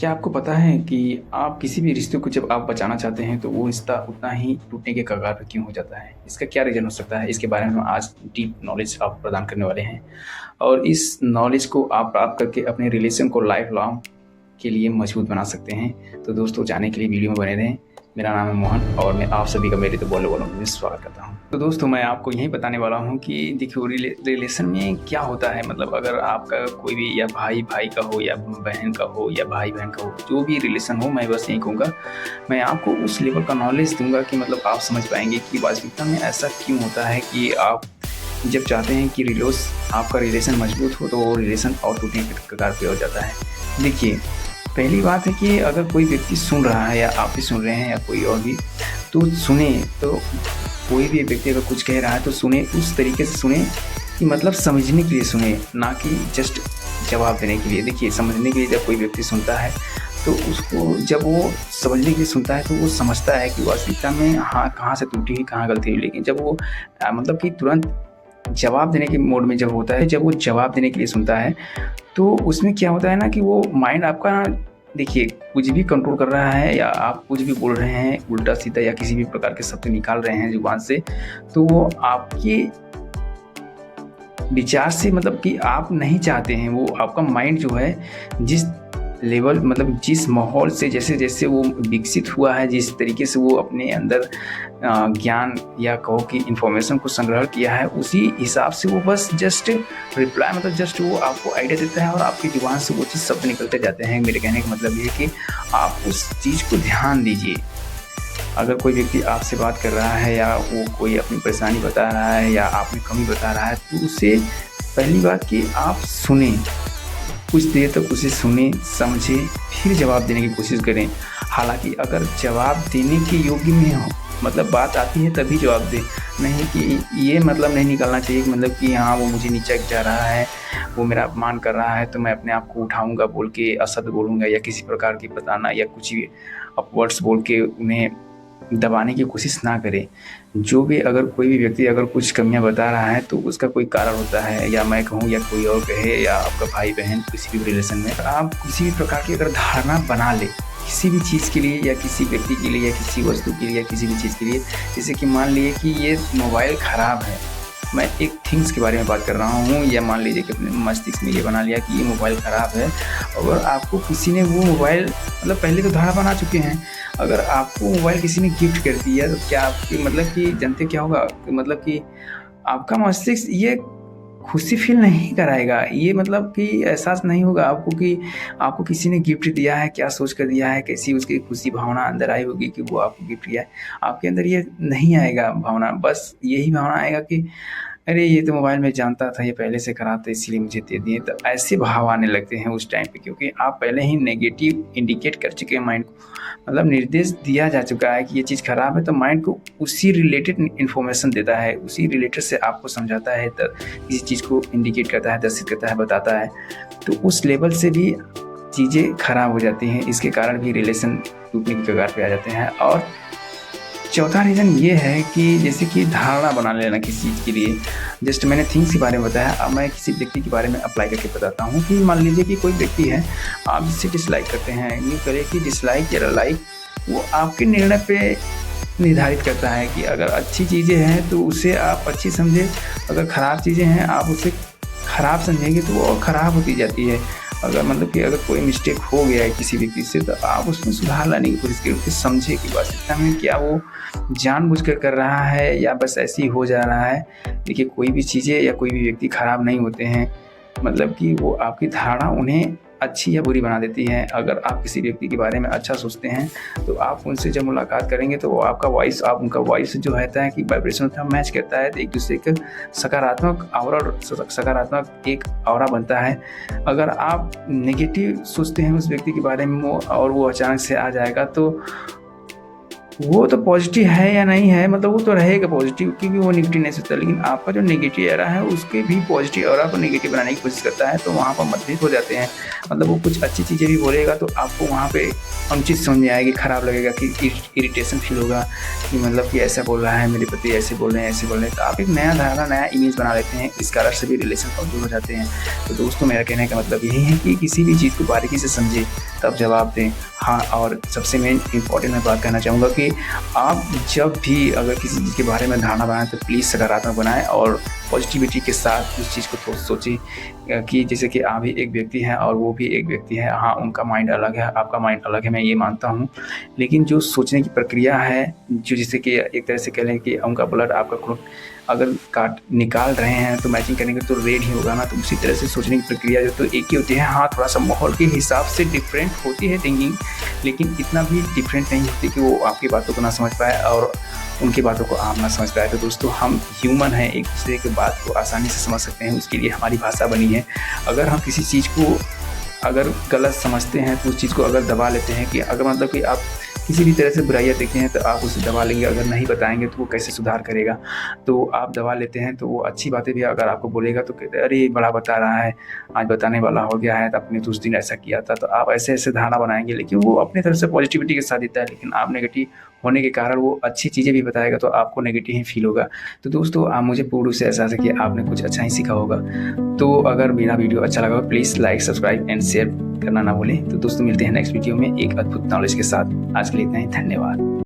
क्या आपको पता है कि आप किसी भी रिश्ते को जब आप बचाना चाहते हैं तो वो रिश्ता उतना ही टूटने के कगार पर क्यों हो जाता है? इसका क्या रीज़न हो सकता है? इसके बारे में हम आज डीप नॉलेज आपको प्रदान करने वाले हैं और इस नॉलेज को आप प्राप्त करके अपने रिलेशन को लाइफ लॉन्ग के लिए मजबूत बना सकते हैं। तो दोस्तों, जानने के लिए वीडियो में बने रहें। मेरा नाम है मोहन और मैं आप सभी का मेरे तो बोलने वालों में स्वागत करता हूं। तो दोस्तों, मैं आपको यही बताने वाला हूं कि देखिए रिलेशन में क्या होता है। मतलब अगर आपका कोई भी या भाई का हो या बहन का हो या भाई बहन का हो, जो भी रिलेशन हो, मैं बस यही कहूँगा, मैं आपको उस लेवल का नॉलेज दूंगा कि मतलब आप समझ पाएंगे कि वास्तविकता में ऐसा क्यों होता है कि आप जब चाहते हैं कि आपका रिलेशन मजबूत हो तो वो रिलेशन और टूटने के कगार पे हो जाता है। देखिए, पहली बात है कि अगर कोई व्यक्ति सुन रहा है या आप भी सुन रहे हैं या कोई और भी, तो सुने। तो कोई भी व्यक्ति अगर कुछ कह रहा है तो सुने, उस तरीके से सुने कि मतलब समझने के लिए सुने, ना कि जस्ट जवाब देने के लिए। देखिए, समझने के लिए जब कोई व्यक्ति सुनता है तो उसको, जब वो समझने के लिए सुनता है तो वो समझता है कि वास्तविकता में हाँ कहाँ से टूटी हुई, कहाँ गलती हुई। लेकिन जब वो मतलब कि तुरंत जवाब देने के मोड में जब होता है, जब वो जवाब देने के लिए सुनता है, तो उसमें क्या होता है ना कि वो माइंड आपका, देखिए, कुछ भी कंट्रोल कर रहा है या आप कुछ भी बोल रहे हैं उल्टा सीधा या किसी भी प्रकार के शब्द निकाल रहे हैं जुबान से, तो वो आपके विचार से, मतलब कि आप नहीं चाहते हैं, वो आपका माइंड जो है जिस लेवल, मतलब जिस माहौल से जैसे जैसे वो विकसित हुआ है, जिस तरीके से वो अपने अंदर ज्ञान या कहो कि इंफॉर्मेशन को संग्रह किया है, उसी हिसाब से वो बस जस्ट रिप्लाई, मतलब जस्ट वो आपको आइडिया देता है और आपकी जुबान से वो चीज़ शब्द निकलते जाते हैं। मेरे कहने का मतलब ये है कि आप उस चीज़ को ध्यान दीजिए। अगर कोई व्यक्ति आपसे बात कर रहा है या वो कोई अपनी परेशानी बता रहा है या आप में कमी बता रहा है, तो उसे पहली बात कि आप सुने, कुछ देर तक उसे सुने, समझे, फिर जवाब देने की कोशिश करें। हालांकि अगर जवाब देने के योग्य में हो, मतलब बात आती है तभी जवाब दें, नहीं कि ये मतलब नहीं निकलना चाहिए कि मतलब कि हाँ वो मुझे नीचा जा रहा है, वो मेरा अपमान कर रहा है तो मैं अपने आप को उठाऊंगा बोल के असद बोलूँगा या किसी प्रकार की बताना या कुछ भी अपवर्ड्स बोल के उन्हें दबाने की कोशिश ना करें। जो भी, अगर कोई भी व्यक्ति अगर कुछ कमियां बता रहा है तो उसका कोई कारण होता है, या मैं कहूँ या कोई और कहे या आपका भाई बहन किसी भी रिलेशन में, आप किसी भी प्रकार की अगर धारणा बना ले किसी भी चीज़ के लिए या किसी व्यक्ति के लिए या किसी वस्तु के लिए या किसी भी चीज़ के लिए, जैसे कि मान लीजिए कि ये मोबाइल ख़राब है, मैं एक थिंग्स के बारे में बात कर रहा हूँ, या मान लीजिए कि अपने मस्तिष्क में ये बना लिया कि ये मोबाइल ख़राब है। अगर आपको किसी ने वो मोबाइल, मतलब पहले तो धारणा बना चुके हैं, अगर आपको मोबाइल किसी ने गिफ्ट कर दिया तो क्या आपकी, मतलब कि जानते क्या होगा, मतलब कि आपका मस्तिष्क ये खुशी फील नहीं कराएगा, ये मतलब कि एहसास नहीं होगा आपको कि आपको किसी ने गिफ्ट दिया है, क्या सोच कर दिया है, कैसी उसकी खुशी भावना अंदर आई होगी कि वो आपको गिफ्ट दिया है। आपके अंदर ये नहीं आएगा भावना, बस यही भावना आएगा कि अरे ये तो मोबाइल में जानता था ये पहले से खराब था इसीलिए मुझे दे दिए। तो ऐसे भाव आने लगते हैं उस टाइम पे, क्योंकि आप पहले ही नेगेटिव इंडिकेट कर चुके हैं माइंड को, मतलब निर्देश दिया जा चुका है कि ये चीज़ खराब है, तो माइंड को उसी रिलेटेड इन्फॉर्मेशन देता है, उसी रिलेटेड से आपको समझाता है, तो किसी चीज़ को इंडिकेट करता है, दर्शित करता है, बताता है, तो उस लेवल से भी चीज़ें खराब हो जाती हैं। इसके कारण भी रिलेशन टूटने की कगार पे आ जाते हैं। और चौथा रीज़न ये है कि जैसे कि धारणा बना लेना किसी चीज़ के लिए। जस्ट मैंने थिंग्स के बारे में बताया, अब मैं किसी व्यक्ति के बारे में अप्लाई करके बताता हूँ कि मान लीजिए कि कोई व्यक्ति है, आप जिससे डिसलाइक करते हैं, ये करें कि डिसलाइक या लाइक वो आपके निर्णय पे निर्धारित करता है कि अगर अच्छी चीज़ें हैं तो उसे आप अच्छी समझें, अगर ख़राब चीज़ें हैं आप उसे ख़राब समझेंगे तो वो और ख़राब होती जाती है। अगर मतलब कि अगर कोई मिस्टेक हो गया है किसी व्यक्ति से तो आप उसमें सुधार लाने की कोशिश करें, फिर समझे कि वास्तविकता में क्या वो जानबूझकर कर रहा है या बस ऐसे ही हो जा रहा है। देखिए, कोई भी चीज़ें या कोई भी व्यक्ति ख़राब नहीं होते हैं, मतलब कि वो आपकी धारणा उन्हें अच्छी या बुरी बना देती है। अगर आप किसी व्यक्ति के बारे में अच्छा सोचते हैं तो आप उनसे जब मुलाकात करेंगे तो वो आपका वॉइस, आप उनका वॉइस जो रहता है कि वाइब्रेशन होता है, मैच करता है, तो एक दूसरे का सकारात्मक ऑरा, सकारात्मक एक ऑरा बनता है। अगर आप नेगेटिव सोचते हैं उस व्यक्ति के बारे में और वो अचानक से आ जाएगा तो वो तो पॉजिटिव है या नहीं है, मतलब वो तो रहेगा पॉजिटिव, क्योंकि वो नेगेटिव नहीं सोचता। लेकिन आपका जो नेगेटिव एरा है उसके भी पॉजिटिव एरा को नेगेटिव बनाने की कोशिश करता है, तो वहाँ पर मतभेद हो जाते हैं। मतलब वो कुछ अच्छी चीज़ें भी बोलेगा तो आपको वहाँ पे अनुचित समझ में आएगी, खराब लगेगा, कि इरिटेशन फील होगा कि मतलब कि ऐसा बोल रहा है, मेरे पति ऐसे बोल रहे हैं, ऐसे बोल रहे हैं। तो आप एक नया धारणा, नया इमेज बना लेते हैं, इस कारण से भी रिलेशन कमज़ोर हो जाते हैं। तो दोस्तों, मेरा कहने का मतलब यही है कि किसी भी चीज़ को बारीकी से समझें तब जवाब दें। हाँ, और सबसे मेन इम्पॉर्टेंट मैं बात कहना चाहूँगा कि आप जब भी अगर किसी चीज़ के बारे में धारणा बनाएं तो प्लीज़ सकारात्मक बनाएं और पॉजिटिविटी के साथ उस चीज़ को सोचें, कि जैसे कि आप भी एक व्यक्ति हैं और वो भी एक व्यक्ति है। हाँ, उनका माइंड अलग है, आपका माइंड अलग है, मैं ये मानता हूँ। लेकिन जो सोचने की प्रक्रिया है, जो जैसे कि एक तरह से कह लें कि उनका ब्लड आपका खून अगर काट निकाल रहे हैं तो मैचिंग करेंगे तो रेड ही होगा ना। तो उसी तरह से सोचने की प्रक्रिया जो तो एक ही होती है। हाँ, थोड़ा सा माहौल के हिसाब से डिफरेंट होती है थिंकिंग, लेकिन इतना भी डिफरेंट नहीं होती कि वो आपकी बातों को ना समझ पाए और उनकी बातों को आप ना समझ पाए। तो दोस्तों, हम ह्यूमन हैं, एक दूसरे की बात को आसानी से समझ सकते हैं, उसके लिए हमारी भाषा बनी है। अगर हम किसी चीज़ को अगर गलत समझते हैं तो उस चीज़ को अगर दबा लेते हैं, कि अगर मतलब कि आप किसी भी तरह से बुराइयाँ देखते हैं तो आप उसे दबा लेंगे, अगर नहीं बताएँगे तो वो कैसे सुधार करेगा। तो आप दबा लेते हैं, तो वो अच्छी बातें भी अगर आपको बोलेगा तो कहते हैं, अरे बड़ा बता रहा है, आज बताने वाला हो गया है, तो आपने तो उस दिन ऐसा किया था। तो आप ऐसे-ऐसे धारणा बनाएँगे, लेकिन वो अपनी तरफ से पॉजिटिविटी के साथ देता है, लेकिन आप नेगेटिव होने के कारण वो अच्छी चीज़ें भी बताएगा तो आपको नेगेटिव ही फ़ील होगा। तो दोस्तों, आप मुझे पूर्ण रूप से एहसास है कि आपने कुछ अच्छा ही सीखा होगा। तो अगर मेरा वीडियो अच्छा लगा हो please like, subscribe and share करना ना भूलें। तो दोस्तों, मिलते हैं नेक्स्ट वीडियो में एक अद्भुत नॉलेज के साथ। आज के लिए इतना ही, धन्यवाद।